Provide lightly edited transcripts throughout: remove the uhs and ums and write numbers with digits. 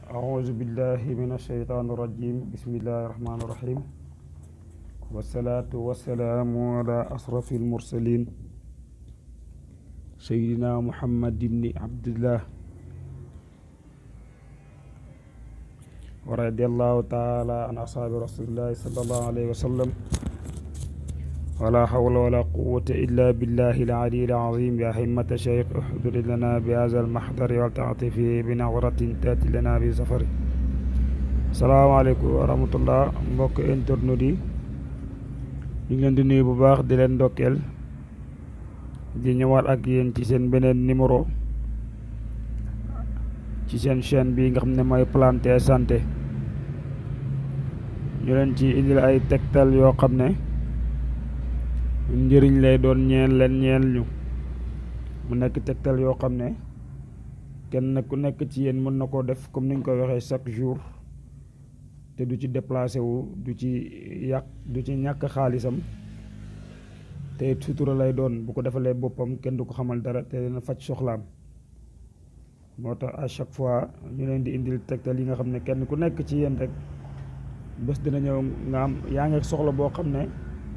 أعوذ بالله من الشيطان الرجيم بسم الله الرحمن الرحيم والصلاة والسلام على أشرف المرسلين سيدنا محمد بن عبد الله ورضي الله تعالى عن أصحاب رسول الله صلى الله عليه وسلم ولا حول ولا قوة إلا بالله العلي العظيم يا همة شيخ احضر لنا بهذا المحضر والتعطف بنظرة تأتي لنا بسفر. السلام عليكم ورحمة الله mbokk internet yi ñu ngi leen di nuyu bu baax di leen ndokkeel di ñëwaat ak yéen ci seen beneen numéro ci seen chaîne bi nga xam ne mooy Planté Santé ñu leen ci indil ay tegtal yoo xam ne njëriñ lay doon ñeel ñu mu nekk tegtal yoo xam ne kenn ku nekk ci yéen mën na koo def comme niñ ko waxee chaque jour te du ci déplacé wu du ci ñàkk xaalisam te sutura lay doon bu ko defalee boppam kenn du ko xamal dara te dina faj soxlaam moo tax à chaque fois ñu leen di indil tegtal yi nga xam ne kenn ku nekk ci yéen rek bés dina ñëw nga am yaa ngi soxla boo xam ne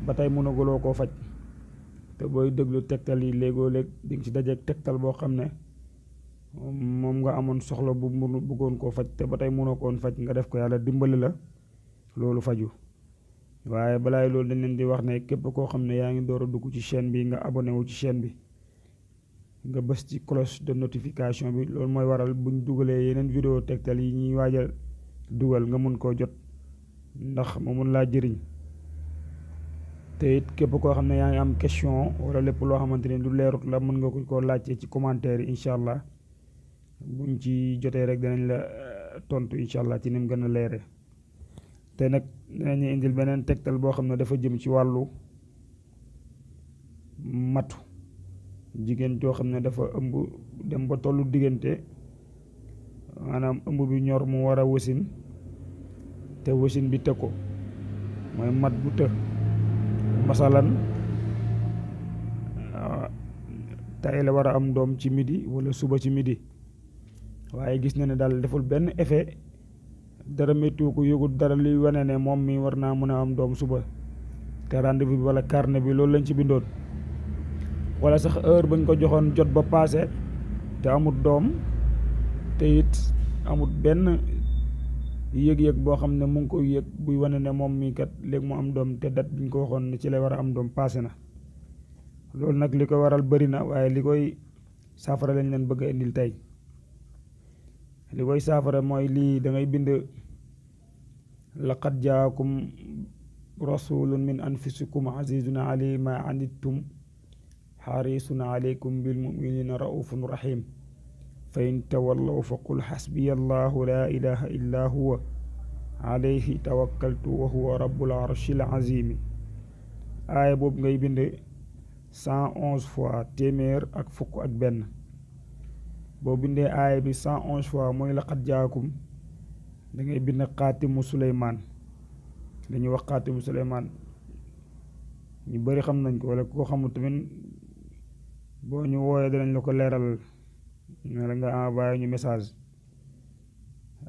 ba tey mënaguloo koo faj te booy déglu tegtal yi léegoo léeg di nga ci dajeeg tegtal boo xam ne moom nga amoon soxla bu mu bëggoon koo faj te ba tey mënoo koon faj nga def ko yàlla dimbali la loolu faju waaye balaay loolu dañ leen di wax ne képp koo xam ne yaa ngi door a dugg ci chaîne bi nga abonné wu ci chaîne bi nga bës ci cloche de notification bi loolu mooy waral buñ dugalee yeneen vidéo tegtal yi ñuy waajal dugal nga mun koo jot ndax mu mun laa jëriñ te it képp koo xam ne yaa ngi am question wala lépp loo xamante ne du leerut la mën nga ko laajte ci commentaire yi incha allah buñ ci jotee rek danañ la tontu incha allah ci ni mu gën a leere te nag dinañu indil beneen tegtal boo xam ne dafa jëm ci wàllu matu jigéen joo xam ne dafa ëmb dem ba tollu diggante maanaam ëmb bi ñor mu war a wasin te wasin bi të ko mooy mat bu të masalan tey la war a am doom ci midi wala suba ci midi waaye gis na ne daal deful benn effet dara méttiwu ko yëgul dara liy wane ne moom mi war naa mën a am doom suba te rendez-vous bi wala carnet bi loolu lañ ci bindoon wala sax heure bañ ko joxoon jot ba passé te amut doom te it amut benn yëg-yëg boo xam ne mu ngi koy yëg buy wane ne moom mii kat léegi mu am doom te dat biñ ko waxoon ne ci lay war a am doom passé na loolu nag li ko waral bëri na waaye li koy saafara lañ leen bëgg a indil tey li koy saafara mooy lii da ngay bind laqad jaakum rasulun min anfusikum azizun alayhi ma anittum xarisun alaykum bil muminina raufun rahim fa in tawallaw fa qul xasbiya allahu la ilaha illa huwa alayhi tawakkaltu wa huwa rabbul arshil azimi aaya boobu ngay bind 111 fois téeméer ak fukk ak benn boo bindee aaya bi 111 fois mooy laqad jaakum da ngay bind xaatimu Suleymaan dañuy wax xaatimu Suleymaan ñu bari xam nañ ko wala ku ko xamul tamit boo ñu wooyee danañ la ko leeral ne la nga envoyé ñu message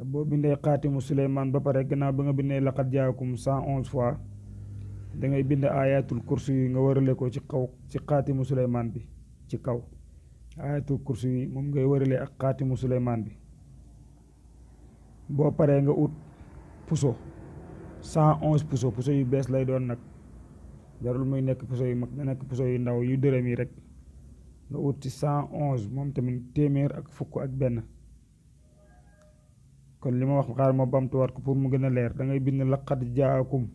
boo bindee xaatimu Suleymaan ba pare gannaaw ba nga bindee laqad jaakum 111 fois da ngay bind ayatul kursi yi nga warale ko ci kaw ci xaatimu Suleymaan bi ci kaw ayatul kursi yi moom ngay warale ak xaatimu Suleymaan bi boo paree nga ut puso 111 puso yu bees lay doon nag jarul muy nekk puso yu mag na nekk puso yu ndaw yu dërëm yi rek nga ut ci 111 moom tamit téeméer ak fukk ak benn kon li ma wax xaar ma bamtuwaat ko pour mu gën a leer da ngay bind laqad jaakum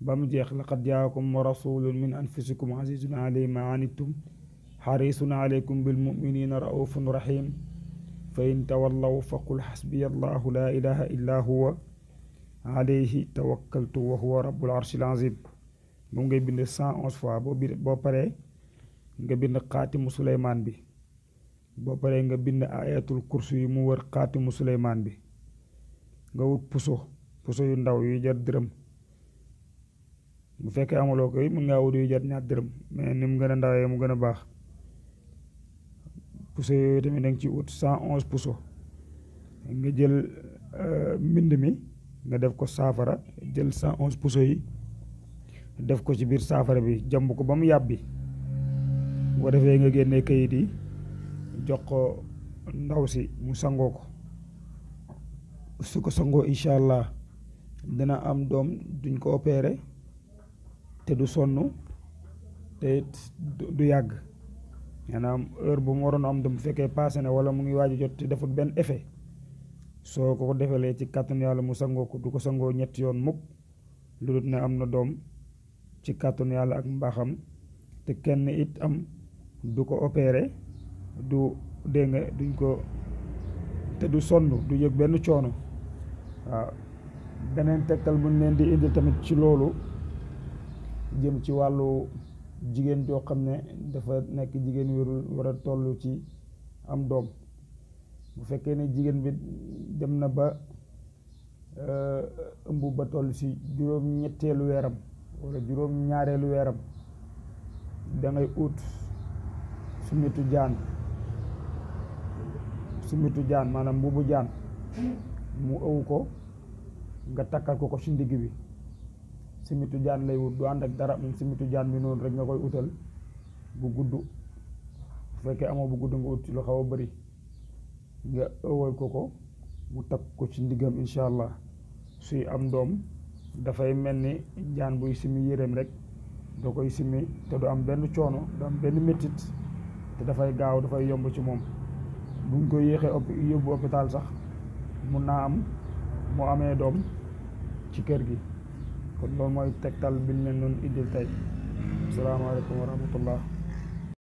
ba mu jeex laqad jaakum rasulun min anfusikum azizun alayhi ma anittum xarisun alaykum bil muminina raufun rahim fa in tawallaw fa qul xasbiya allahu la ilaha illa huwa alayhi tawakkaltu wa huwa rabbul arshil azim moom ngay bind 111 fois boo paree nga bind xaatimu Suleymaan bi boo paree nga bind ayatul kursi yi mu wër xaatimu Suleymaan bi nga wut puso yu ndaw yu jar dërëm bu fekkee amuloo ko mën ngaa wut yu jar ñaar dërëm mais ni mu gën a ndawee mu gën a baax puso yooyu tamit da nga ci wut 111 puso nga jël mbind mi nga def ko saafara, jël 111 puso yi def ko ci biir saafara bi jàmb ko ba mu yàbbi. bu ko defee nga génnee kayit yi jox ko ndaw si mu sangoo ko. su ko sangoo incha allah dina am doom, duñ ko opéré te du sonn te du yàgg. maanaam heure bu mu waroon am doom bu fekkee passé na wala mu ngi waaj a jot te defut benn effet, soo ko defalee ci kàttanu yàlla mu sangoo ko, du ko sangoo ñetti yoon mukk lu dul ne am na doom ci kàttanu yàlla ak mbaaxam. te kenn it am du ko opéré, du dégg nga duñ ko, te du sonn, du yëg benn coono. waaw beneen tegtal buñ leen di indil tamit ci loolu jëm ci wàllu jigéen joo xam ne dafa nekk jigéen wérul war a toll ci am doom. bu fekkee ne jigéen bi dem na ba ëmb ba toll ci juróom-ñetteelu weeram wala juróom-ñaareelu weeram, da ngay ut sumitu jaan maanaam mbubu jaan mu ëw ko nga takkal ko ci ndigg bi. simitu jaan lay wut, du ànd ak dara, moom simitu jaan bi noonu rek nga koy utal bu gudd. bu fekkee amoo bu gudd nga ut ci lu xaw a bari, nga ëwal ko mu takk ko ci ndiggam. incha allah suy am doom dafay mel ni jaan buy simi yéreem rek, da koy simi te du am benn coono, du am benn méttit, te dafay gaaw, dafay yomb ci moom. buñ ko yéexee yóbbu hôpital sax mun naa am moo amee doom ci kër gi. kon loolu mooy tegtal bi ñu leen doon indil tey. asalaamaaleykum wa rahmatullah.